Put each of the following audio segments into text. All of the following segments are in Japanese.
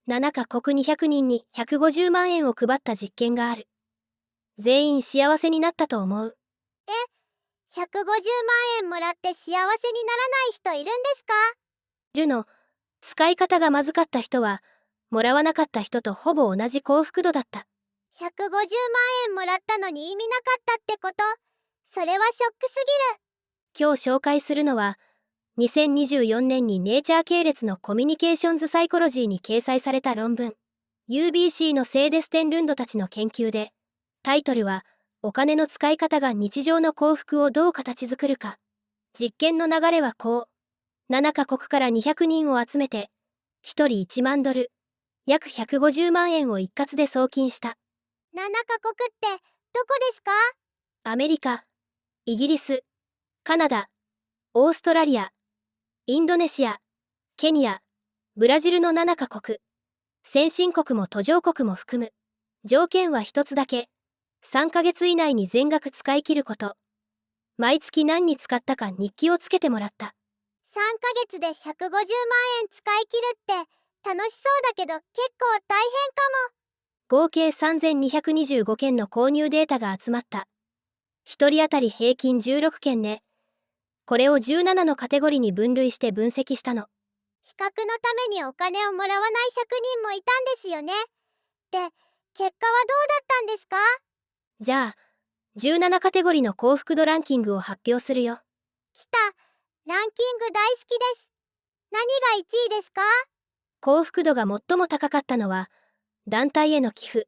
7カ国200人に150万円を配った実験がある。全員幸せになったと思う。150万円もらって幸せにならない人いるんですか？いるの。使い方がまずかった人は、もらわなかった人とほぼ同じ幸福度だった。150万円もらったのに意味なかったってこと？それはショックすぎる。今日紹介するのは、2024年にネイチャー系列のコミュニケーションズサイコロジーに掲載された論文、UBC のセーデステンルンドたちの研究で、タイトルは、お金の使い方が日常の幸福をどう形作るか。実験の流れはこう、7カ国から200人を集めて、1人1万ドル、約150万円を一括で送金した。7カ国ってどこですか？アメリカ、イギリス、カナダ、オーストラリア、インドネシア、ケニア、ブラジルの7カ国。先進国も途上国も含む。条件は一つだけ。3ヶ月以内に全額使い切ること。毎月何に使ったか日記をつけてもらった。3ヶ月で150万円使い切るって楽しそうだけど結構大変かも。合計3225件の購入データが集まった。1人当たり平均16件ね。これを17のカテゴリーに分類して分析したの。比較のためにお金をもらわない100人もいたんですよね。で、結果はどうだったんですか？じゃあ、17カテゴリーの幸福度ランキングを発表するよ。来た。ランキング大好きです。何が1位ですか？幸福度が最も高かったのは、団体への寄付。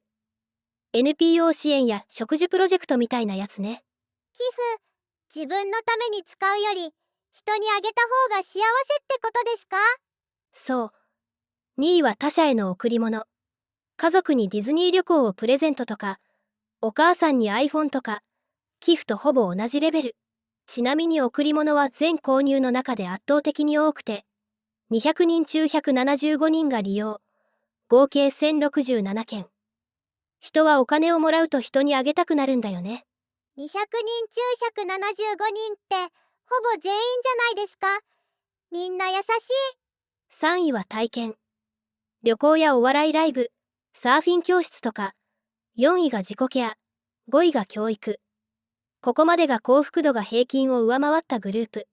NPO 支援や植樹プロジェクトみたいなやつね。寄付、自分のために使うより、人にあげた方が幸せってことですか？そう。2位は他者への贈り物。家族にディズニー旅行をプレゼントとか、お母さんに iPhone とか、寄付とほぼ同じレベル。ちなみに贈り物は全購入の中で圧倒的に多くて、200人中175人が利用。合計1067件。人はお金をもらうと人にあげたくなるんだよね。200人中175人って、ほぼ全員じゃないですか。みんな優しい。3位は体験。旅行やお笑いライブ、サーフィン教室とか。4位が自己ケア。5位が教育。ここまでが幸福度が平均を上回ったグループ。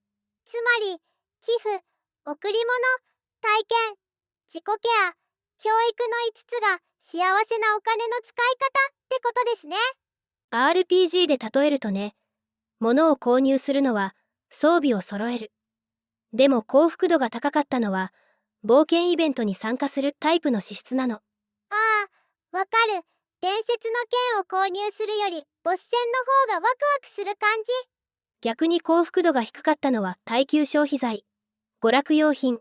つまり、寄付、贈り物、体験、自己ケア、教育の5つが幸せなお金の使い方ってことですね。RPG で例えるとね、物を購入するのは装備を揃える。でも幸福度が高かったのは、冒険イベントに参加するタイプの資質なの。ああ、わかる。伝説の剣を購入するより、ボス戦の方がワクワクする感じ。逆に幸福度が低かったのは耐久消費財、娯楽用品、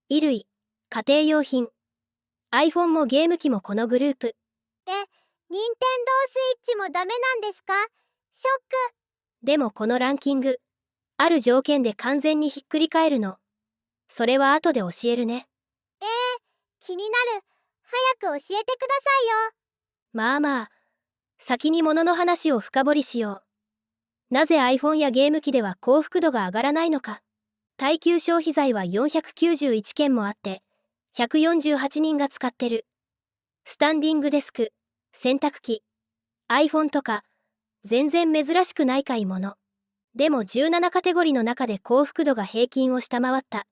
衣類、家庭用品、iPhone もゲーム機もこのグループ。任天堂スイッチもダメなんですか？ショック。でもこのランキング、ある条件で完全にひっくり返るの。それは後で教えるね。気になる。早く教えてくださいよ。まあまあ、先に物の話を深掘りしよう。なぜ iPhone やゲーム機では幸福度が上がらないのか。耐久消費財は491件もあって、148人が使ってる。スタンディングデスク、洗濯機、iPhone とか、全然珍しくない買い物。でも17カテゴリーの中で幸福度が平均を下回った。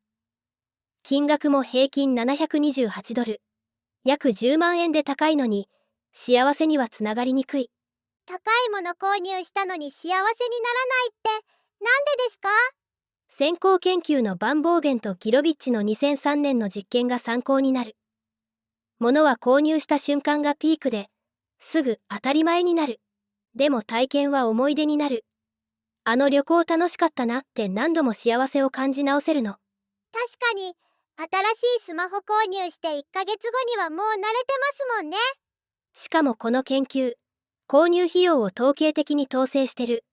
金額も平均728ドル。約10万円で高いのに、幸せにはつながりにくい。高いもの購入したのに幸せにならないって、なんでですか？先行研究のバンボーベンとギロビッチの2003年の実験が参考になる。物は購入した瞬間がピークで、すぐ当たり前になる。でも体験は思い出になる。あの旅行楽しかったなって何度も幸せを感じ直せるの。確かに、新しいスマホ購入して1ヶ月後にはもう慣れてますもんね。しかもこの研究、購入費用を統計的に統制してる。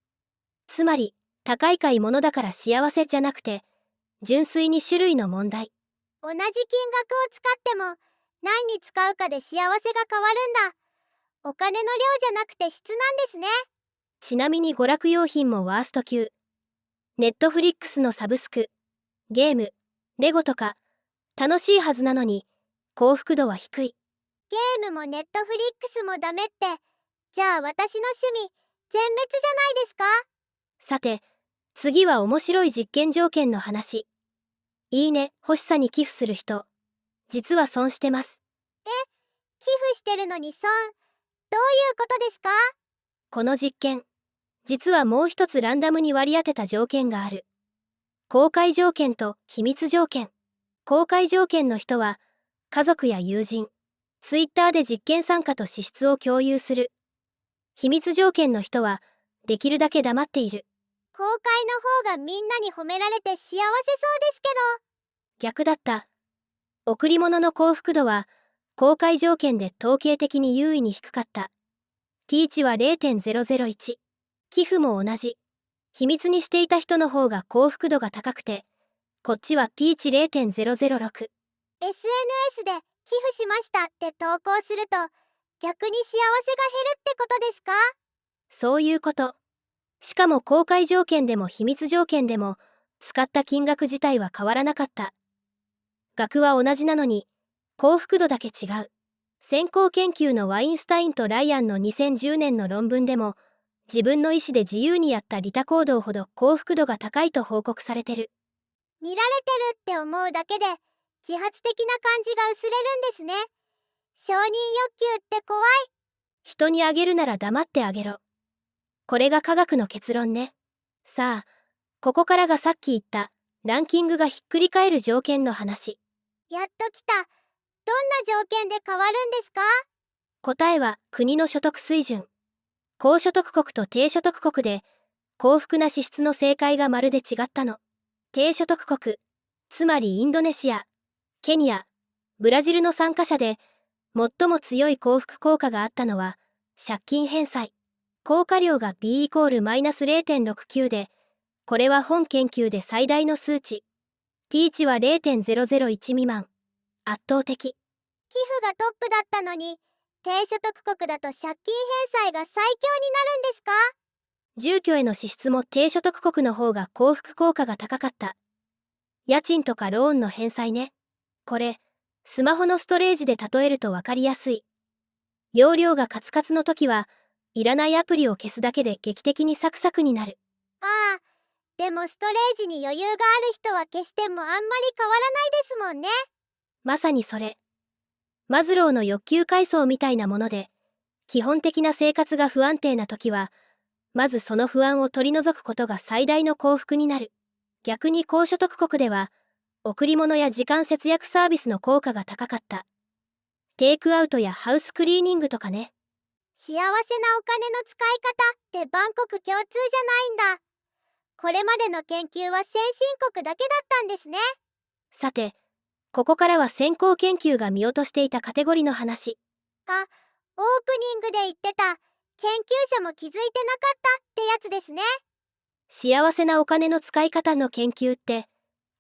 つまり、高い買い物だから幸せじゃなくて、純粋に種類の問題。同じ金額を使っても、何に使うかで幸せが変わるんだ。お金の量じゃなくて質なんですね。ちなみに娯楽用品もワースト級。ネットフリックスのサブスク、ゲーム、レゴとか、楽しいはずなのに、幸福度は低い。ゲームもネットフリックスもダメって、じゃあ私の趣味、全滅じゃないですか？さて、次は面白い実験条件の話。いいね、欲しさに寄付する人。実は損してます。寄付してるのに損。どういうことですか？この実験、実はもう一つランダムに割り当てた条件がある。公開条件と秘密条件。公開条件の人は、家族や友人、ツイッターで実験参加と資質を共有する。秘密条件の人は、できるだけ黙っている。公開の方がみんなに褒められて幸せそうですけ逆だった。贈り物の幸福度は、公開条件で統計的に優位に低かった。ピーチは 0.001。寄付も同じ。秘密にしていた人の方が幸福度が高くて、こっちはピーチ 0.006。ど、SNS で寄付しましたって投稿すると、逆に幸せが減るってことですか？そういうこと。しかも公開条件でも秘密条件でも、使った金額自体は変わらなかった。額は同じなのに、幸福度だけ違う。先行研究のワインスタインとライアンの2010年の論文でも、自分の意思で自由にやった利他行動ほど幸福度が高いと報告されてる。見られてるって思うだけで、自発的な感じが薄れるんですね。承認欲求って怖い。人にあげるなら黙ってあげろ。これが科学の結論ね。さあ、ここからがさっき言ったランキングがひっくり返る条件の話。やっと来た。どんな条件で変わるんですか？答えは国の所得水準。高所得国と低所得国で幸福な支出の正解がまるで違ったの。低所得国、つまりインドネシア、ケニア、ブラジルの参加者で最も強い幸福効果があったのは借金返済。効果量が B イコール -0.69 で、これは本研究で最大の数値。ピーチは 0.001 未満。圧倒的。寄付がトップだったのに、低所得国だと借金返済が最強になるんですか？住居への支出も低所得国の方が幸福効果が高かった。家賃とかローンの返済ね。これ、スマホのストレージで例えるとわかりやすい。容量がカツカツの時は、いらないアプリを消すだけで劇的にサクサクになる。ああ、でもストレージに余裕がある人は消してもあんまり変わらないですもんね。まさにそれ。マズローの欲求階層みたいなもので、基本的な生活が不安定な時は、まずその不安を取り除くことが最大の幸福になる。逆に高所得国では、贈り物や時間節約サービスの効果が高かった。テイクアウトやハウスクリーニングとかね。幸せなお金の使い方って万国共通じゃないんだ。これまでの研究は先進国だけだったんですね。さて、ここからは先行研究が見落としていたカテゴリーの話。あ、オープニングで言ってた、研究者も気づいてなかったってやつですね。幸せなお金の使い方の研究って、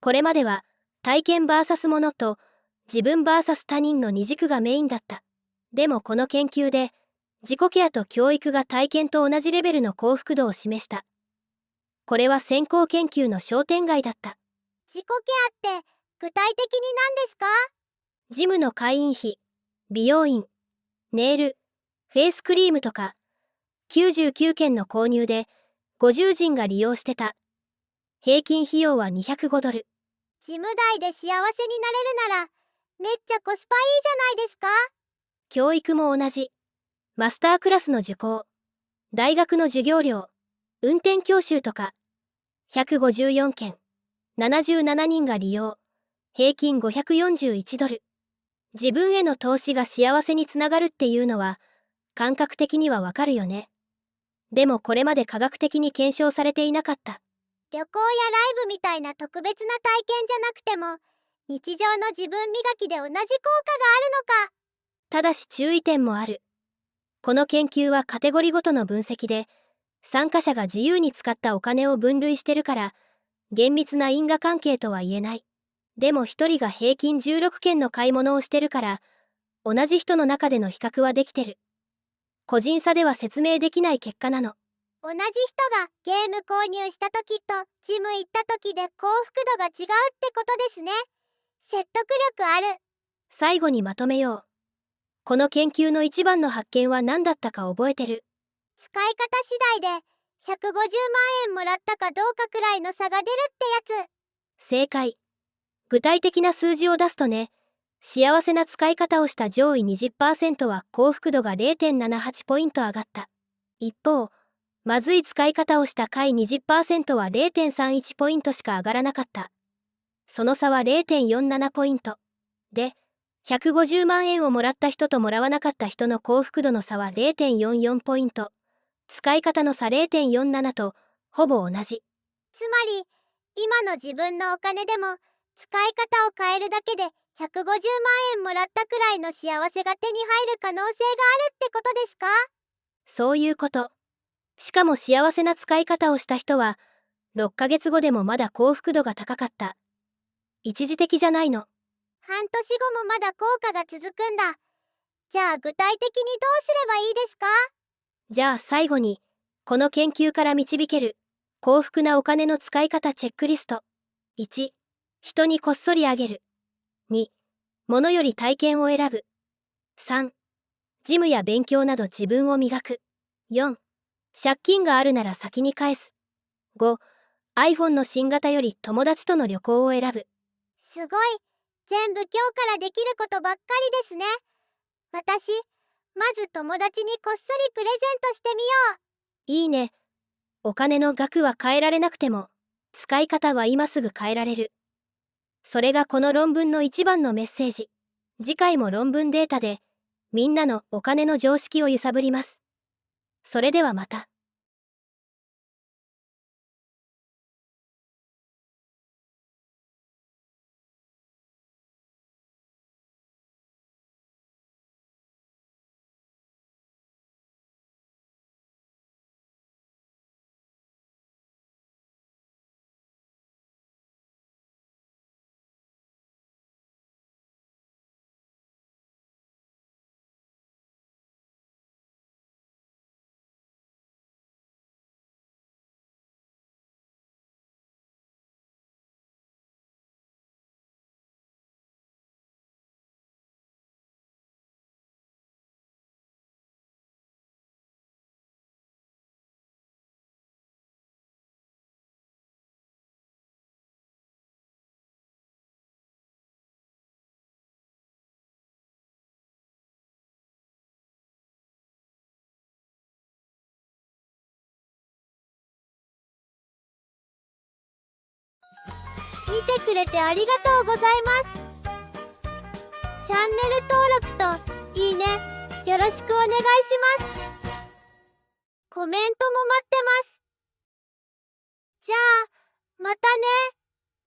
これまでは体験 vs ものと自分 vs 他人の二軸がメインだった。でもこの研究で、自己ケアと教育が体験と同じレベルの幸福度を示した。これは先行研究の焦点外だった。自己ケアって具体的に何ですか？ジムの会員費、美容院、ネイル、フェイスクリームとか、99件の購入で50人が利用してた。平均費用は205ドル。ジム代で幸せになれるなら、めっちゃコスパいいじゃないですか。教育も同じ。マスタークラスの受講、大学の授業料、運転教習とか、154件、77人が利用、平均541ドル。自分への投資が幸せにつながるっていうのは、感覚的にはわかるよね。でもこれまで科学的に検証されていなかった。旅行やライブみたいな特別な体験じゃなくても、日常の自分磨きで同じ効果があるのか。ただし注意点もある。この研究はカテゴリーごとの分析で、参加者が自由に使ったお金を分類してるから、厳密な因果関係とは言えない。でも一人が平均16件の買い物をしてるから、同じ人の中での比較はできてる。個人差では説明できない結果なの。同じ人がゲーム購入した時とジム行った時で幸福度が違うってことですね。説得力ある。最後にまとめよう。この研究の一番の発見は何だったか覚えてる？使い方次第で150万円もらったかどうかくらいの差が出るってやつ。正解。具体的な数字を出すとね、幸せな使い方をした上位 20% は幸福度が 0.78 ポイント上がった。一方、まずい使い方をした下位 20% は 0.31 ポイントしか上がらなかった。その差は 0.47 ポイント。で、150万円をもらった人ともらわなかった人の幸福度の差は 0.44 ポイント。使い方の差 0.47 とほぼ同じ。つまり、今の自分のお金でも使い方を変えるだけで150万円もらったくらいの幸せが手に入る可能性があるってことですか？そういうこと。しかも幸せな使い方をした人は、6ヶ月後でもまだ幸福度が高かった。一時的じゃないの。半年後もまだ効果が続くんだ。じゃあ具体的にどうすればいいですか？じゃあ最後に、この研究から導ける幸福なお金の使い方チェックリスト。1、人にこっそりあげる。2、物より体験を選ぶ。3、ジムや勉強など自分を磨く。4、借金があるなら先に返す。5、iPhone の新型より友達との旅行を選ぶ。すごい。全部今日からできることばっかりですね。私、まず友達にこっそりプレゼントしてみよう。いいね。お金の額は変えられなくても、使い方は今すぐ変えられる。それがこの論文の一番のメッセージ。次回も論文データで、みんなのお金の常識を揺さぶります。それではまた。見てくれてありがとうございます。チャンネル登録といいね、よろしくお願いします。コメントも待ってます。じゃあ、またね。